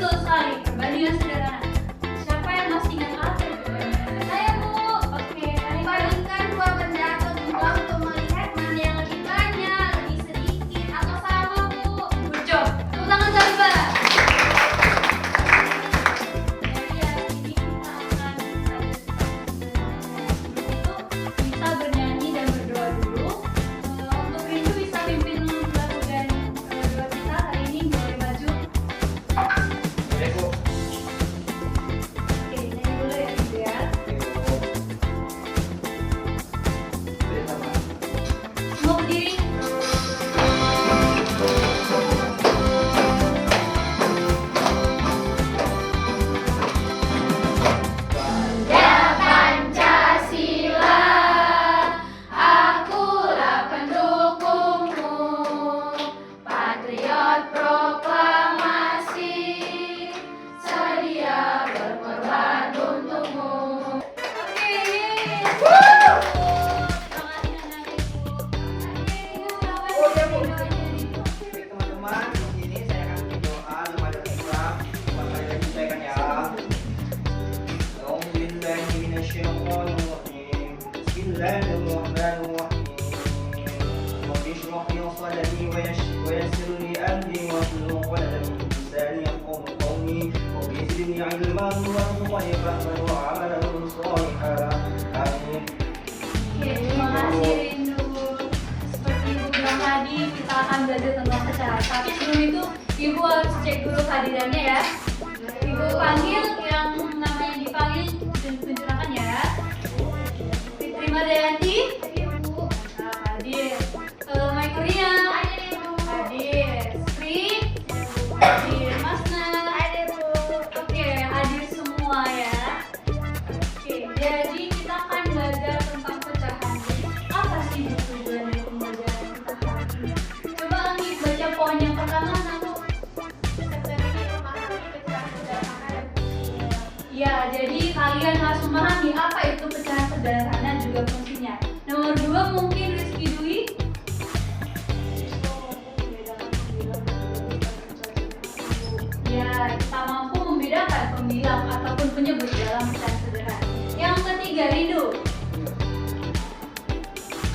betul sekali. Perbandingan sederhana. Siapa yang masih ingat apa itu perbandingan? Saya Bu, Oke, kalian bandingkan dua benda atau jumlah untuk melihat mana yang lebih banyak, lebih sedikit, atau sama Bu. good job. Tepuk tangan coba. Jadi ya, ini kita akan bisa bernyanyi dan berdoa dulu. Untuk itu bisa pimpin lagu dan doa kita hari ini, boleh maju. Oke, Bu. Oke, nyanyi dulu ya Ibu ya. Semua berdiri. Pancasila, akulah pendukungmu, patriot proklamasi, sedia berkorban untukmu. Oke, yeay. Semangat anak-anak Ibu. Oh iya, Bu. Oke, teman-teman, di sini saya akan berdoa kepada Islam. Bukan kali lagi saya akan ya. Alhamdulillahi minasyaitonirrajim. Bismillahirrahmanirrahim. Rabbi shrah li sadri wa yassir li amri wahlul 'uqdatam min lisani yafqahu qawli. Rabbi zidni 'ilman warzuqni fahman wa 'amalan shalihan. Amin. Oke, terima kasih Rindu. Seperti Ibu bilang tadi, kita akan belajar tentang pecahan. Tapi sebelum itu, Ibu harus cek dulu kehadirannya ya. Ibu panggil yang namanya dipanggil dan tunjukkan ya. Fitri Mardayanti, nah, hadir. Maikuria, hadir. Sri, hadir. Masna, oke, hadir semua ya. Oke, jadi kita akan belajar tentang pecahan. Apa sih tujuan dari pembelajaran kita hari ini? Coba Anggi baca poin yang pertama, Naku. Ya, jadi kalian harus memahami apa itu pecahan sederhana juga fungsinya. Nomor 2 mungkin Rizky Dwi. Ya, kita mampu membedakan pembilang ataupun penyebut dalam pecahan sederhana. Yang ketiga, Rindu.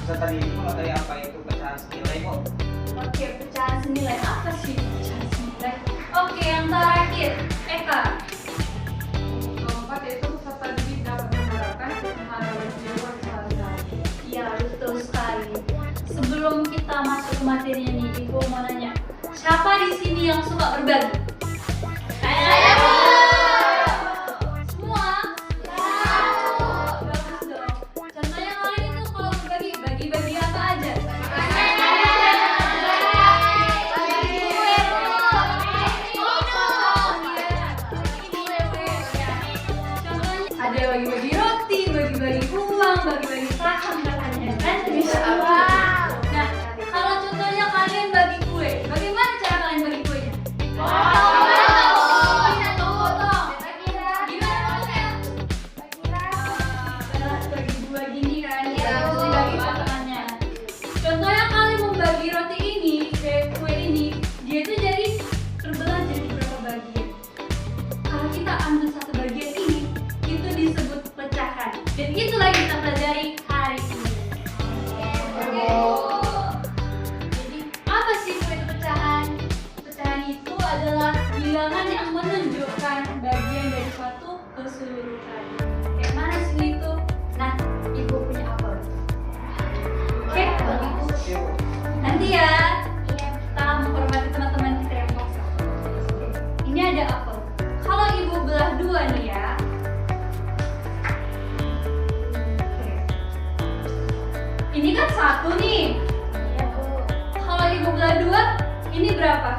Bisa tadi mengenai apa itu pecahan senilai, Bu? Oke, pecahan senilai apa sih pecahan senilai? Oke, yang terakhir, Eka. Keempat yaitu peserta didik dapat menerapkan terhadap jiwa sehari-hari. Iya, betul sekali. Sebelum kita masuk ke materinya nih, Ibu mau nanya, siapa di sini yang suka berbagi? Saya Bu. Semua? Bagus dong. Contohnya kalian itu kalau berbagi, bagi-bagi apa aja? Ada bagi-bagi roti, bagi-bagi uang, bagi-bagi saham katanya kan? Bisa apa? Nah, kalau contohnya kalian bagi kue, bagaimana cara kalian bagi kuenya? Bagi dua gini kan? Ya, terus dibagi potongannya. Contohnya kalian membagi roti ini, kue ini, dia itu jadi terbelah jadi beberapa bagian. Kalau kita ambil satu bagian ini, itu disebut pecahan. Dan itulah yang kita pelajari hari ini. Jadi apa sih itu pecahan? Pecahan itu adalah bilangan yang menunjukkan bagian dari suatu keseluruhan. Kayak mana sih itu? Nah, Ibu punya apel. Oke, kalau gitu Oke, Bu. nanti ya kita menghormati teman-teman kita yang puasa. Ini ada apel. Kalau Ibu belah dua nih ya. Oke. Ini kan satu nih. Kalau Ibu belah dua, ini berapa?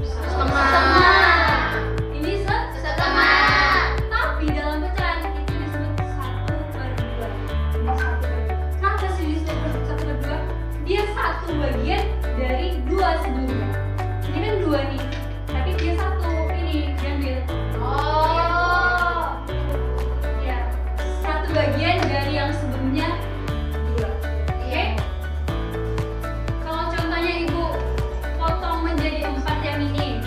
Setengah. Ini Setengah. Tapi dalam pecahan itu disebut 1/2. Ini 1/2. Kenapa sih disebut 1/2? Dia satu bagian dari dua sebelumnya. Ini kan dua nih, tapi dia satu ini diambil. Ya, satu bagian dari yang sebelumnya dua. Oke? Kalau contohnya Ibu potong menjadi 4 yang ini,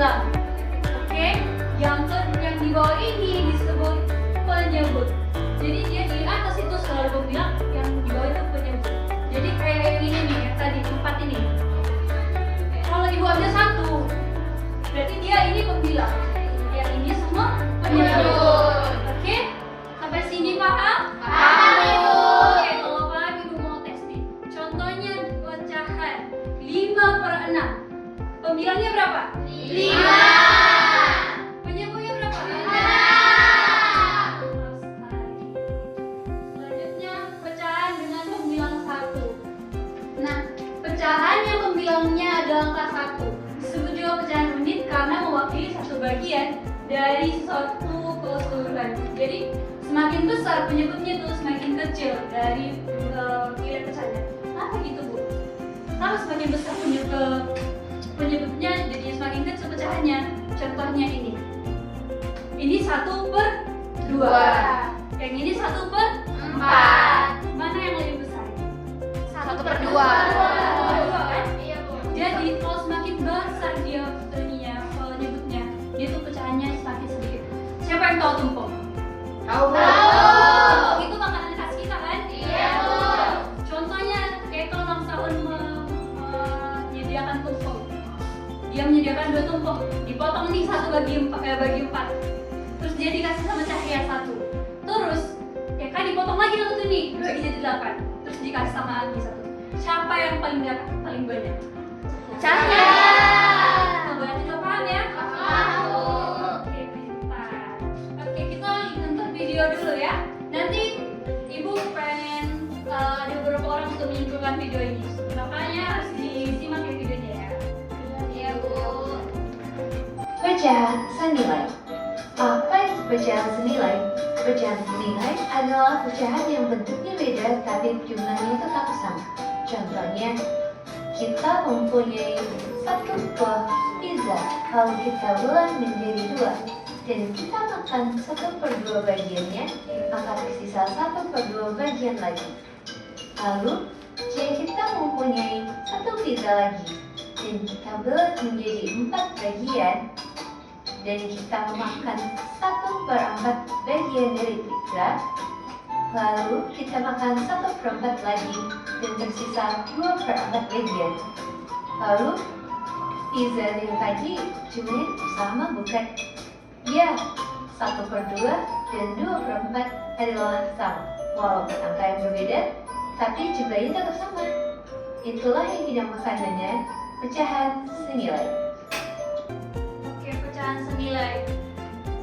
pembilang. Oke, yang di bawah ini disebut penyebut. Jadi dia di atas itu selalu pembilang, yang di bawah itu penyebut. Jadi kayak yang ini nih, yang tadi 4 ini. Kalau ibu ambil 1, berarti dia ini pembilang. Yang ini semua penyebut. Oke, sampai sini paham? Paham, Ibu. Oke, kalau paham ibu mau tes nih. Contohnya pecahan 5/6. Pembilangnya berapa? 5. Penyebutnya berapa? 6. Selanjutnya pecahan dengan pembilang 1. Nah, Pecahan yang pembilangnya adalah angka 1 disebut juga pecahan unit karena mewakili satu bagian dari suatu keseluruhan. Jadi semakin besar penyebutnya itu semakin kecil dari nilai pecahannya. Kenapa gitu Bu? Kalau semakin besar penyebutnya jadi semakin kecil pecahannya. Contohnya ini. Ini 1/2. Yang ini 1/4. Mana yang lebih besar? 1/2. Kan? Iya, Bu. Jadi kalau semakin besar dia penyebutnya, dia tuh pecahannya semakin sedikit. Siapa yang tahu tumpeng? Tahu. Tumpeng itu makanan khas kita kan? Iya, Bu. Contohnya kayak kalau Bang Saun menyediakan tumpeng. Dia menyediakan 2 tumpeng, dipotong nih 1/4. Terus dia dikasih sama Cahaya 1. Terus ya kan dipotong lagi satu nih, dibagi jadi 8. Terus dikasih sama Agi 1. Siapa yang paling dapat paling banyak? Cahaya. Nah, berarti udah paham ya? Paham, Bu. Oke, pintar. Oke, kita nonton video dulu ya. Nanti ibu pengen ada beberapa orang untuk menyimpulkan video ini. Makanya harus disimak ya videonya ya. Iya, Bu. Pecahan senilai. Apa itu pecahan senilai? Pecahan senilai adalah pecahan yang bentuknya beda tapi jumlahnya tetap sama. Contohnya, kita mempunyai 1 buah pizza, lalu kita belah menjadi 2 dan kita makan 1/2 bagiannya, maka tersisa 1/2 bagian lagi. Lalu, jika kita mempunyai 1 pizza lagi dan kita belah menjadi 4 bagian dan kita memakan 1/4 bagian dari pizza, lalu kita makan 1/4 lagi dan tersisa 2/4 bagian. Lalu pizza yang tadi jumlahnya sama bukan? Ya, 1/2 dan 2/4 adalah sama. Walaupun angka yang berbeda, tapi jumlahnya tetap sama. Itulah yang dinamakan dengan pecahan senilai. Oke, pecahan senilai.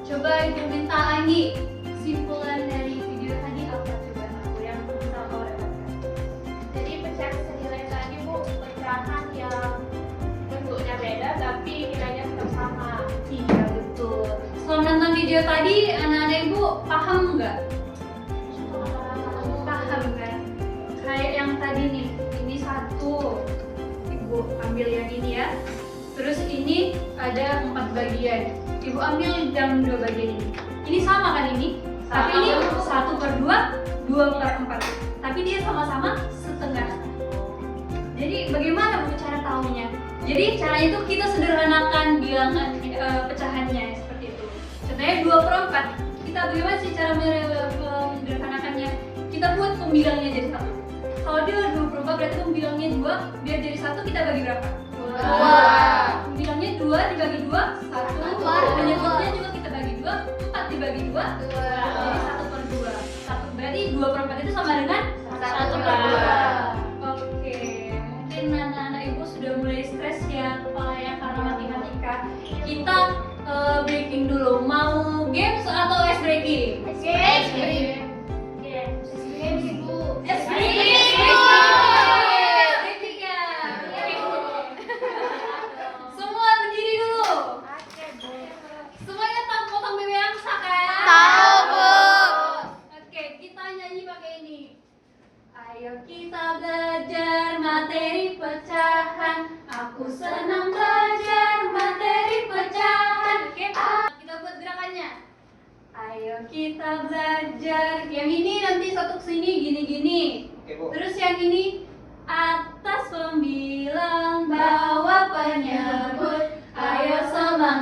Coba ibu minta Anggi kesimpulan dari video tadi apa coba aku yang bisa kau dapatkan? Jadi pecahan senilai tadi, Bu, pecahan yang bentuknya beda tapi nilainya tetap sama. Iya betul. Setelah nonton video tadi, anak-anak ibu paham nggak? Paham kan? Kayak yang tadi nih, ini 1. Ibu ambil yang ini ya. Terus ini ada 4 bagian. Ibu ambil yang 2 bagian ini. Ini sama kan ini? Tapi ini 1/2, 2/4. Tapi dia sama-sama setengah. Jadi bagaimana Bu cara tahunya? Jadi caranya itu kita sederhanakan bilangan pecahannya seperti itu. Contohnya 2/4. Kita bagaimana sih cara menyederhanakannya? Kita buat pembilangnya jadi 1. Kalau dia 2/4 berarti pembilangnya 2, biar jadi 1 kita bagi berapa? 2. Pembilangnya 2 dibagi 2, 1. Penyebutnya juga kita bagi 2, 4 dibagi 2, jadi 1/2. 1 berarti 2/4 itu sama dengan 1/2. Oke, mungkin anak-anak ibu sudah mulai stres ya kepalanya karena matematika. Kita breaking dulu. Mau games atau ice breaking? Games. Games. Games, Bu. Ice breaking. Breaking ya. Semua berdiri dulu. Semuanya tahu potong bebek angsa kan? Tahu, Bu. Oke, kita nyanyi pakai ini. Ayo kita belajar materi pecahan. Aku senang belajar materi pecahan. Oke, kita buat gerakannya. Ayo kita belajar. Yang ini nanti satu kesini gini-gini. Oke, Bu. Terus yang ini atas pembilang, bawah penyebut. Ayo semangat.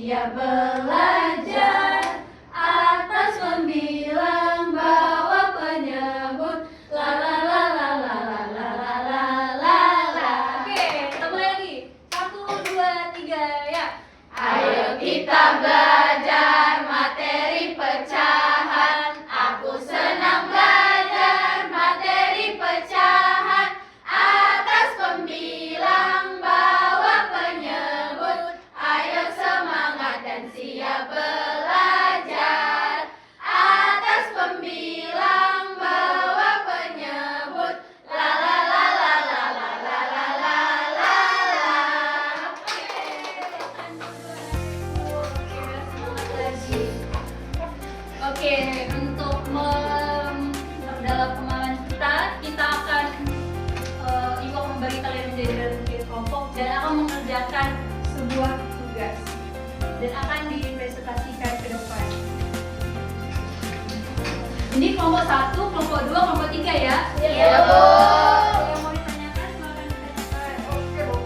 siap belajar. Atas membilang bahwa penyebut la la la la la la la la la la la. Oke, kita mulai lagi. 1, 2, 3, ya. Ayo kita belajar materi pecahan. Aku senang belajar materi pecahan. Atas pembilang bahwa penyebut. Ayo semangat dan siap belajar. Atas pembilang bahwa penyebut. La la la la la la la la la la la. Oke, untuk memperdalam pemahaman kita akan Ibu akan membagi kalian menjadi dalam tiga kelompok dan akan mengerjakan sebuah tugas dan akan dipresentasikan ke depan. Ini kelompok 1, kelompok 2, kelompok 3 ya. Iya, Bu. Yang mau ditanyakan silakan ditanyakan. Oke, Bu.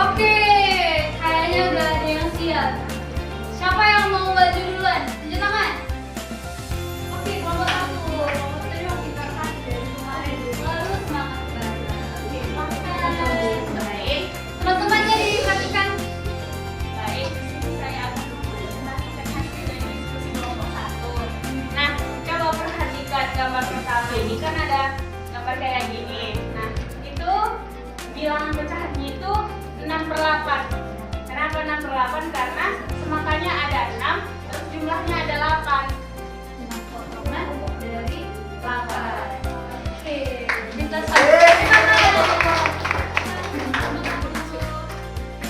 Oke, kayaknya udah ada yang siap. Siapa yang mau maju duluan? Tunjuk tangan. Oke, kelompok 1. Kelompok 1 yang kita kan dari kemarin. Lalu semangat belajar. Oke, semangat. Baik, Teman-temannya diperhatikan. baik. Di sini saya akan mempresentasikan hasil dari diskusi kelompok 1. Nah, coba perhatikan gambar pertama ini kan ada gambar kayak gini. Nah, itu bilangan pecahannya itu 6/8. Kenapa 6/8? Karena semakannya ada 6, terus jumlahnya ada 8. Potongan dari 8. Oke, kita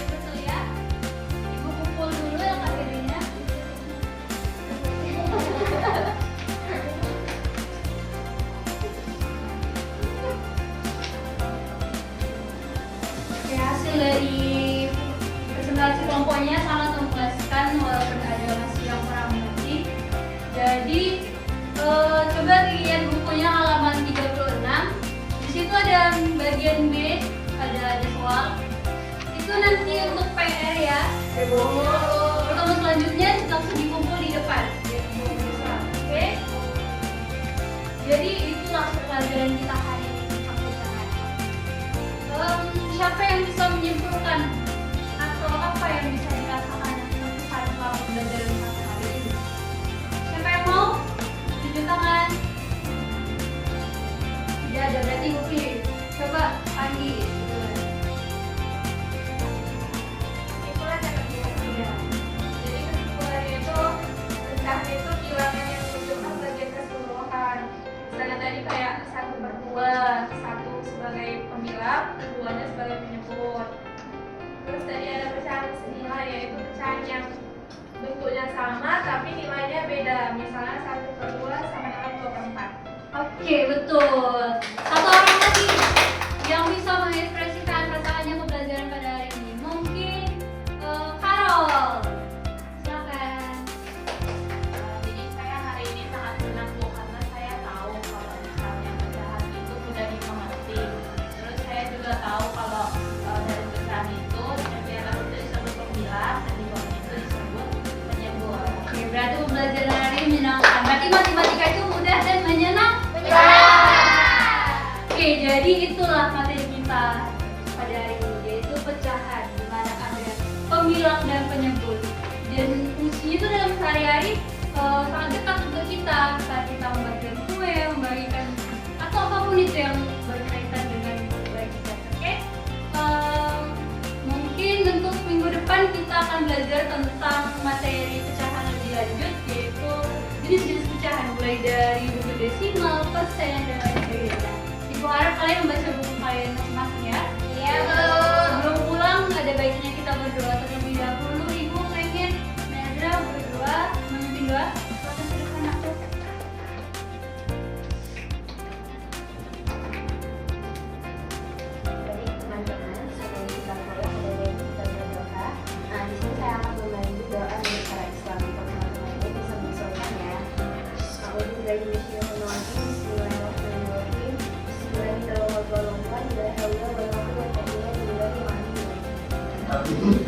betul ya. Ibu kumpul dulu yang akhirnya. Oke, hasil dari presentasi kelompoknya sangat memuaskan walaupun ada masih yang kurang mengerti. Jadi coba dilihat bukunya halaman 36. Di situ ada bagian B, ada soal. Itu nanti untuk PR ya. Pertemuan selanjutnya langsung dikumpul di depan. Oke. Jadi itulah pelajaran kita hari ini tentang pecahan. Siapa yang bisa menyimpulkan atau apa yang bisa dikatakan tentang selama pembelajaran satu hari ini? Siapa yang mau? Tunjuk tangan. Tidak ada, berarti Upi. Coba Pandi. Itulah cara biasanya. Jadi kesimpulannya itu pecahan itu bilangan yang menunjukkan bagian keseluruhan. Misalnya tadi kayak 1/2, 1 sebagai pembilang, 2-nya sebagai penyebut. Terus tadi ada pecahan senilai, yaitu pecahan yang bentuknya sama tapi nilainya beda. Misalnya 1/2 sama dengan 2/4. Oke, betul. Satu orang lagi yang bisa mengekspresikan perasaannya ke pelajaran pada hari ini. Mungkin Carol. Silakan. Jadi saya hari ini sangat senang Bu karena saya tahu kalau misalnya pecahan itu mudah dimengerti. Terus saya juga tahu kalau dari pecahan itu bilangan itu disebut pembilang dan di bawah itu disebut penyebut. Oke, berarti pembelajaran hari ini menyenangkan. Berarti matematika itu mudah dan menyenangkan. Oke, jadi itulah materi kita pada hari ini, yaitu pecahan, di mana ada pembilang dan penyebut. Dan fungsinya itu dalam sehari-hari sangat dekat untuk kita saat kita membagikan kue, membagikan atau apapun itu yang berkaitan dengan kebaikan. Oke, mungkin untuk minggu depan kita akan belajar tentang materi pecahan lebih lanjut, yaitu jenis-jenis pecahan mulai dari bentuk desimal, persen, dan lain sebagainya. Ibu harap kalian membaca buku kalian masing-masing ya. Iya Bu. Sebelum pulang ada baiknya kita berdoa terlebih dahulu. Ibu pengen Nazra berdoa, memimpin doa. Silakan ke depan aku. Baik teman-teman, sebelum kita mulai ada Amin.